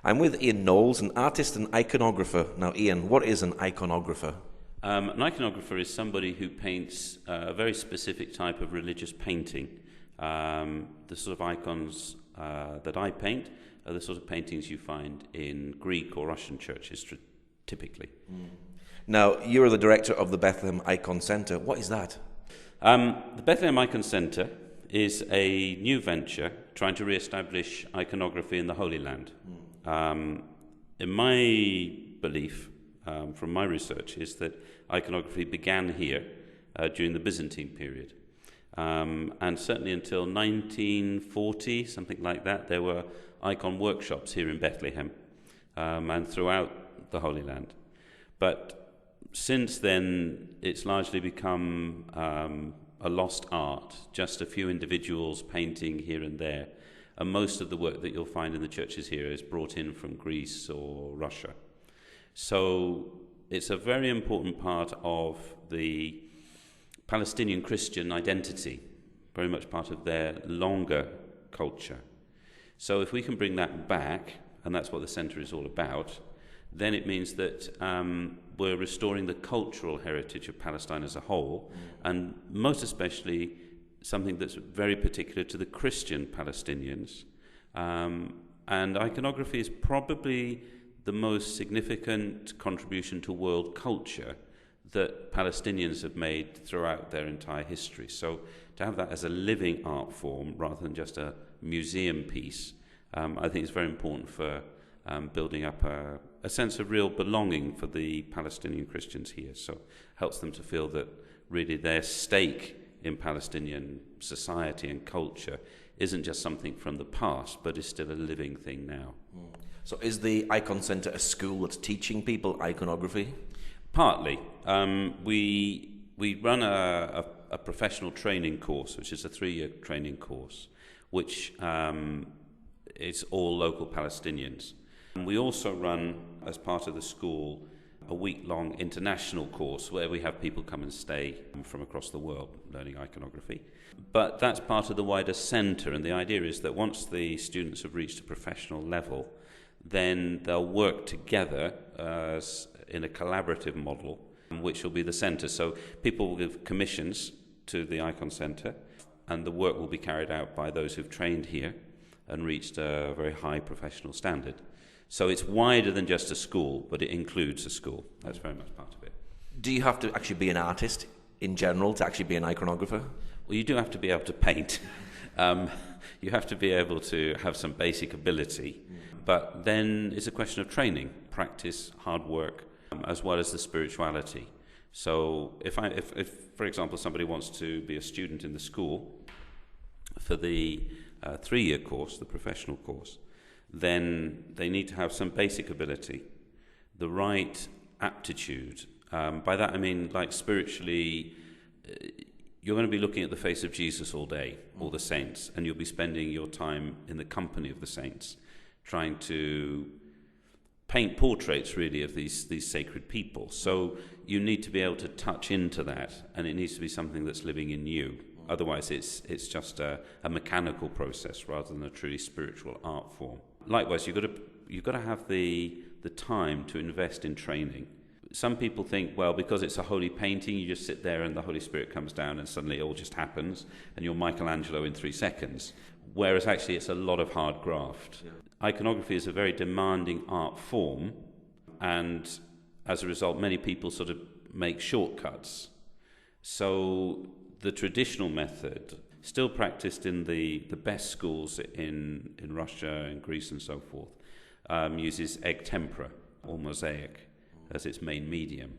I'm with Ian Knowles, an artist and iconographer. Now, Ian, what is an iconographer? An iconographer is somebody who paints a very specific type of religious painting. The sort of icons that I paint are the sort of paintings you find in Greek or Russian churches, typically. Now, you're the director of the Bethlehem Icon Centre. What is that? The Bethlehem Icon Centre is a new venture trying to re-establish iconography in the Holy Land. In my belief, from my research, is that iconography began here during the Byzantine period. And certainly until 1940, something like that, there were icon workshops here in Bethlehem and throughout the Holy Land. But since then, it's largely become a lost art, just a few individuals painting here and there. And most of the work that you'll find in the churches here is brought in from Greece or Russia. So it's a very important part of the Palestinian Christian identity, very much part of their longer culture. So if we can bring that back, and that's what the centre is all about, then it means that we're restoring the cultural heritage of Palestine as a whole, and most especially something that's very particular to the Christian Palestinians. And iconography is probably the most significant contribution to world culture that Palestinians have made throughout their entire history. So to have that as a living art form rather than just a museum piece, I think is very important for building up a sense of real belonging for the Palestinian Christians here. So it helps them to feel that really their stake in Palestinian society and culture isn't just something from the past, but is still a living thing now. So is the Icon Centre a school that's teaching people iconography? Partly. We run a professional training course, which is a 3-year training course, which is all local Palestinians. And we also run, as part of the school, a week-long international course where we have people come and stay from across the world learning iconography. But that's part of the wider centre, and the idea is that once the students have reached a professional level, then they'll work together in a collaborative model, which will be the centre. So people will give commissions to the Icon Centre, and the work will be carried out by those who've trained here and reached a very high professional standard. So it's wider than just a school, but it includes a school. That's very much part of it. Do you have to actually be an artist in general to actually be an iconographer? Well, you do have to be able to paint. You have to be able to have some basic ability. But then it's a question of training, practice, hard work, as well as the spirituality. So if for example, somebody wants to be a student in the school for the 3-year course, the professional course, then they need to have some basic ability, the right aptitude. By that I mean, like spiritually, you're going to be looking at the face of Jesus all day, all the saints, and you'll be spending your time in the company of the saints, trying to paint portraits, really, of these sacred people. So you need to be able to touch into that, and it needs to be something that's living in you. Otherwise, it's just a mechanical process rather than a truly spiritual art form. Likewise, you've got to have the time to invest in training. Some people think, well, because it's a holy painting, you just sit there and the Holy Spirit comes down and suddenly it all just happens and you're Michelangelo in 3 seconds. Whereas actually it's a lot of hard graft. Yeah. Iconography is a very demanding art form, and as a result, many people sort of make shortcuts. So the traditional method, still practiced in the best schools in Russia and Greece and so forth, uses egg tempera or mosaic as its main medium,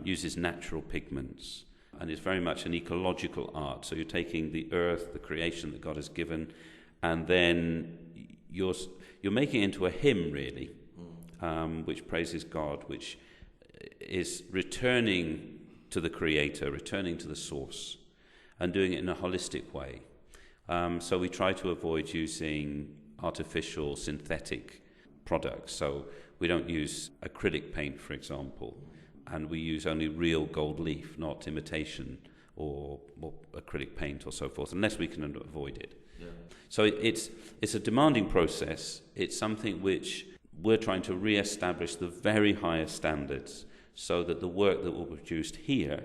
uses natural pigments, and is very much an ecological art. So you're taking the earth, the creation that God has given, and then you're making it into a hymn, really, which praises God, which is returning to the Creator, returning to the source, and doing it in a holistic way. So we try to avoid using artificial, synthetic products. So we don't use acrylic paint, for example, and we use only real gold leaf, not imitation or acrylic paint or so forth, unless we can avoid it. Yeah. So it's a demanding process. It's something which we're trying to re-establish the very highest standards so that the work that will be produced here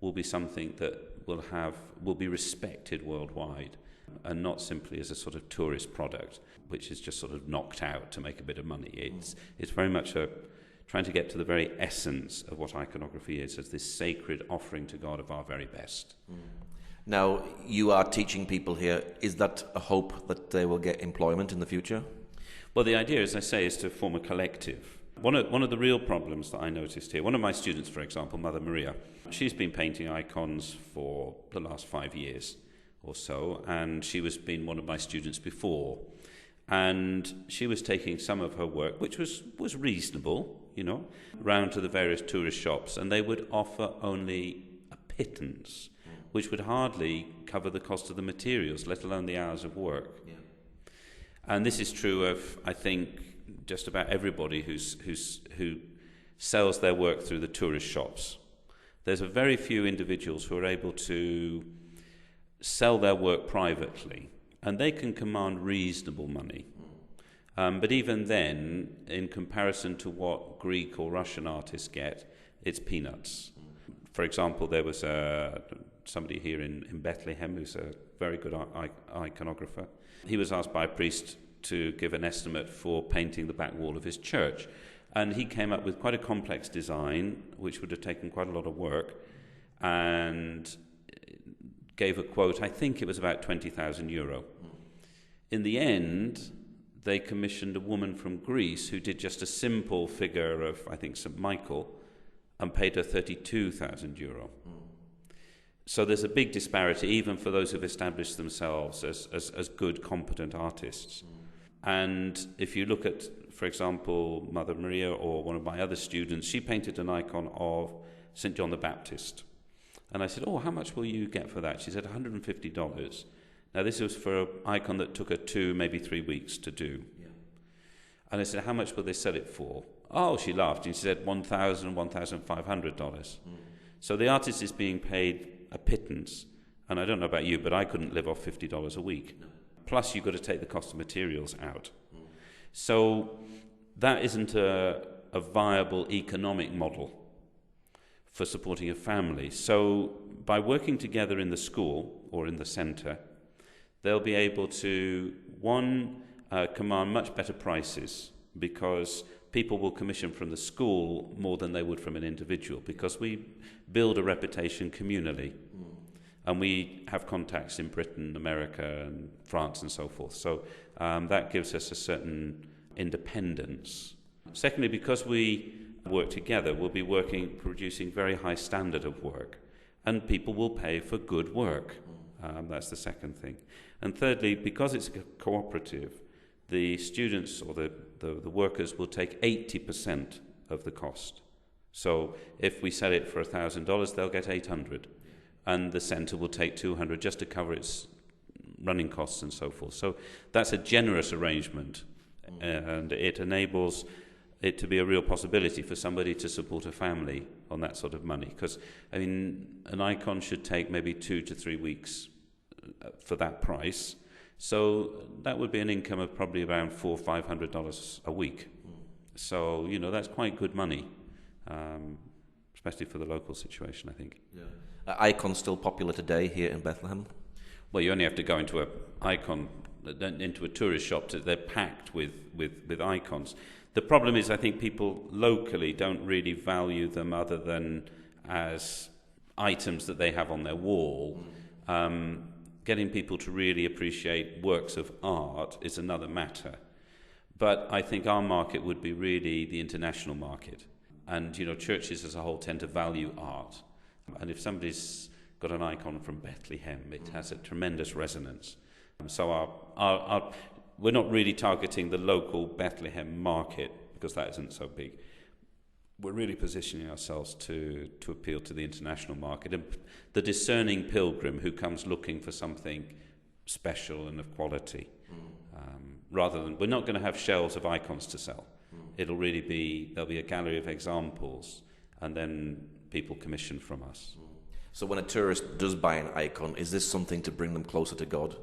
will be something that will be respected worldwide, and not simply as a sort of tourist product which is just sort of knocked out to make a bit of money. It's very much trying to get to the very essence of what iconography is, as this sacred offering to God of our very best. Now, you are teaching people here. Is that a hope that they will get employment in the future? Well, the idea, as I say, is to form a collective. One of the real problems that I noticed here, one of my students, for example, Mother Maria, she's been painting icons for the last 5 years or so, and she was been one of my students before. And she was taking some of her work, which was reasonable, round to the various tourist shops, and they would offer only a pittance, which would hardly cover the cost of the materials, let alone the hours of work. Yeah. And this is true of, I think, just about everybody who sells their work through the tourist shops. There's a very few individuals who are able to sell their work privately, and they can command reasonable money. But even then, in comparison to what Greek or Russian artists get, it's peanuts. For example, there was somebody here in Bethlehem who's a very good iconographer. He was asked by a priest to give an estimate for painting the back wall of his church. And he came up with quite a complex design, which would have taken quite a lot of work, and gave a quote, I think it was about €20,000. In the end, they commissioned a woman from Greece who did just a simple figure of, I think, St. Michael, and paid her €32,000. So there's a big disparity, even for those who've established themselves as good, competent artists. And if you look at, for example, Mother Maria or one of my other students, she painted an icon of St. John the Baptist. And I said, how much will you get for that? She said, $150. Now, this was for an icon that took her 2, maybe 3 weeks to do. Yeah. And I said, how much will they sell it for? Oh, she laughed, and she said $1,000, $1,500. So the artist is being paid a pittance, and I don't know about you, but I couldn't live off $50 a week. No. Plus, you've got to take the cost of materials out. So that isn't a viable economic model for supporting a family. So by working together in the school or in the centre, they'll be able to, command much better prices, because people will commission from the school more than they would from an individual, because we build a reputation communally. And we have contacts in Britain, America, and France, and so forth. So that gives us a certain independence. Secondly, because we work together, we'll be producing very high standard of work, and people will pay for good work. That's the second thing. And thirdly, because it's a cooperative, the students or the workers will take 80% of the cost. So if we sell it for $1,000, they'll get $800. And the centre will take $200 just to cover its running costs and so forth. So that's a generous arrangement, and it enables it to be a real possibility for somebody to support a family on that sort of money. Because, an icon should take maybe 2 to 3 weeks for that price. So that would be an income of probably around $400 or $500 a week. So, that's quite good money, especially for the local situation, I think. Yeah. Are icons still popular today here in Bethlehem? Well, you only have to go into a tourist shop. They're packed with icons. The problem is, I think people locally don't really value them other than as items that they have on their wall. Getting people to really appreciate works of art is another matter. But I think our market would be really the international market. And, churches as a whole tend to value art. And if somebody's got an icon from Bethlehem, it has a tremendous resonance. So we're not really targeting the local Bethlehem market, because that isn't so big. We're really positioning ourselves to appeal to the international market. And the discerning pilgrim who comes looking for something special and of quality. Rather than, we're not going to have shelves of icons to sell. It'll really there'll be a gallery of examples, and then people commission from us. So when a tourist does buy an icon, is this something to bring them closer to God?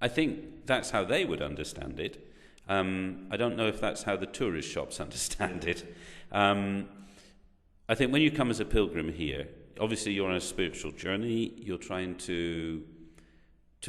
I think that's how they would understand it. I don't know if that's how the tourist shops understand it. I think when you come as a pilgrim here, obviously you're on a spiritual journey. You're trying to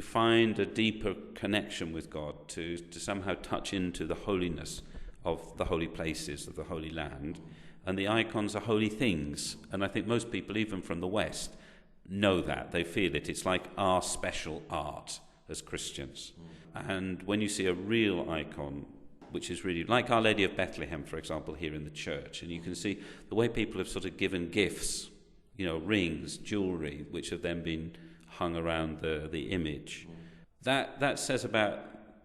find a deeper connection with God, to somehow touch into the holiness of the holy places, of the Holy Land. And the icons are holy things. And I think most people, even from the West, know that. They feel it. It's like our special art as Christians. And when you see a real icon, which is really like Our Lady of Bethlehem, for example, here in the church, and you can see the way people have sort of given gifts, rings, jewellery, which have then been hung around the image. That says about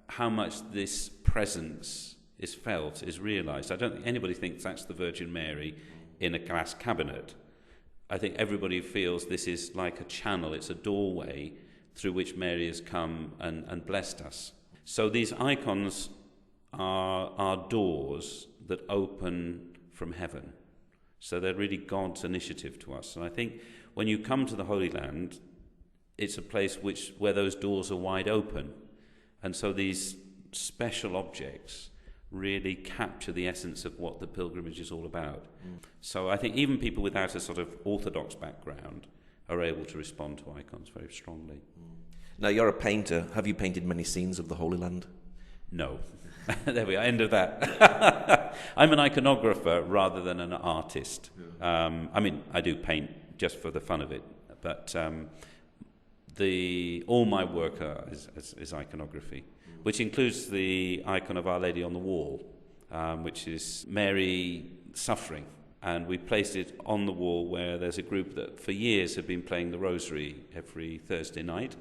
how much this presence is felt, is realised. I don't think anybody thinks that's the Virgin Mary in a glass cabinet. I think everybody feels this is like a channel, it's a doorway through which Mary has come and blessed us. So these icons are doors that open from heaven. So they're really God's initiative to us. And I think when you come to the Holy Land, it's a place where those doors are wide open. And so these special objects really capture the essence of what the pilgrimage is all about. So I think even people without a sort of orthodox background are able to respond to icons very strongly. Now, you're a painter. Have you painted many scenes of the Holy Land? No. There we are, end of that. I'm an iconographer rather than an artist. I do paint just for the fun of it, but all my work is iconography, which includes the icon of Our Lady on the wall, which is Mary suffering. And we placed it on the wall where there's a group that for years have been playing the Rosary every Thursday night,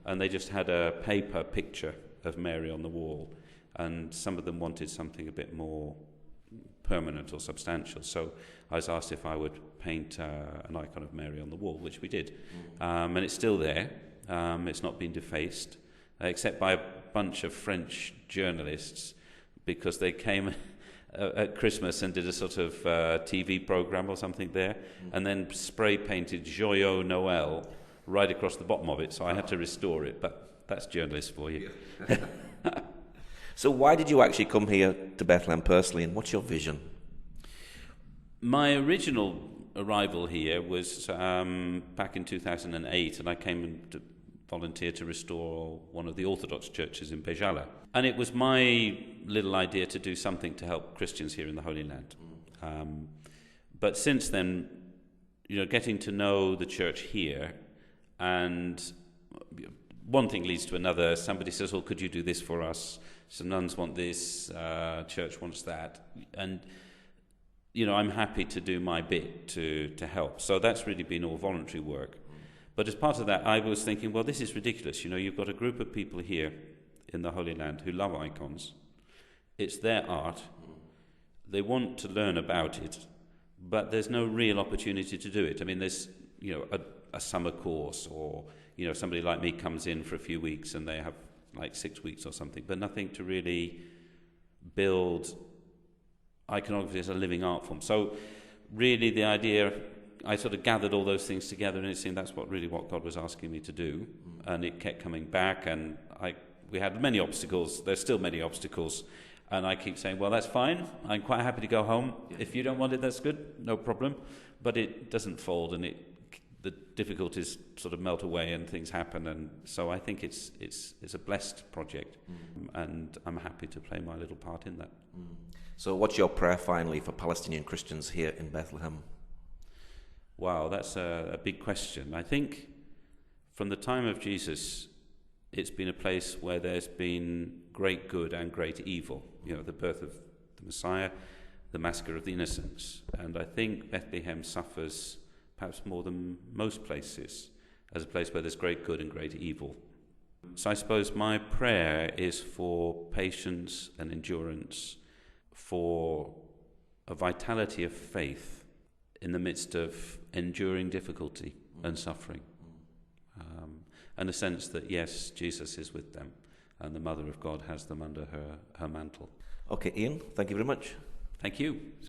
and they just had a paper picture of Mary on the wall. And some of them wanted something a bit more permanent or substantial. So I was asked if I would paint an icon of Mary on the wall, which we did. And it's still there. It's not been defaced, except by a bunch of French journalists, because they came at Christmas and did a sort of TV program or something there, and then spray painted Joyeux Noël right across the bottom of it. So I had to restore it, but that's journalists for you. Yeah. So why did you actually come here to Bethlehem personally, and what's your vision? My original arrival here was back in 2008, and I came to volunteer to restore one of the Orthodox churches in Béjala. And it was my little idea to do something to help Christians here in the Holy Land. But since then, getting to know the church here, and one thing leads to another. Somebody says, could you do this for us? Some nuns want this, church wants that. And, I'm happy to do my bit to help. So that's really been all voluntary work. But as part of that, I was thinking, well, this is ridiculous. You've got a group of people here in the Holy Land who love icons. It's their art. They want to learn about it, but there's no real opportunity to do it. I mean, there's, a summer course, or, somebody like me comes in for a few weeks and they have like 6 weeks or something, but nothing to really build iconography as a living art form. So really the idea, I sort of gathered all those things together, and it seemed that's what God was asking me to do. And it kept coming back, and we had many obstacles. There's still many obstacles, and I keep saying, well, that's fine. I'm quite happy to go home. If you don't want it, that's good, no problem. But it doesn't fold, and the difficulties sort of melt away, and things happen. And so I think it's a blessed project, and I'm happy to play my little part in that. So what's your prayer finally for Palestinian Christians here in Bethlehem? Wow, that's a big question. I think from the time of Jesus, it's been a place where there's been great good and great evil. The birth of the Messiah, the massacre of the innocents. And I think Bethlehem suffers perhaps more than most places as a place where there's great good and great evil. So I suppose my prayer is for patience and endurance, for a vitality of faith in the midst of enduring difficulty and suffering. And a sense that, yes, Jesus is with them, and the Mother of God has them under her mantle. Okay, Ian, thank you very much. Thank you.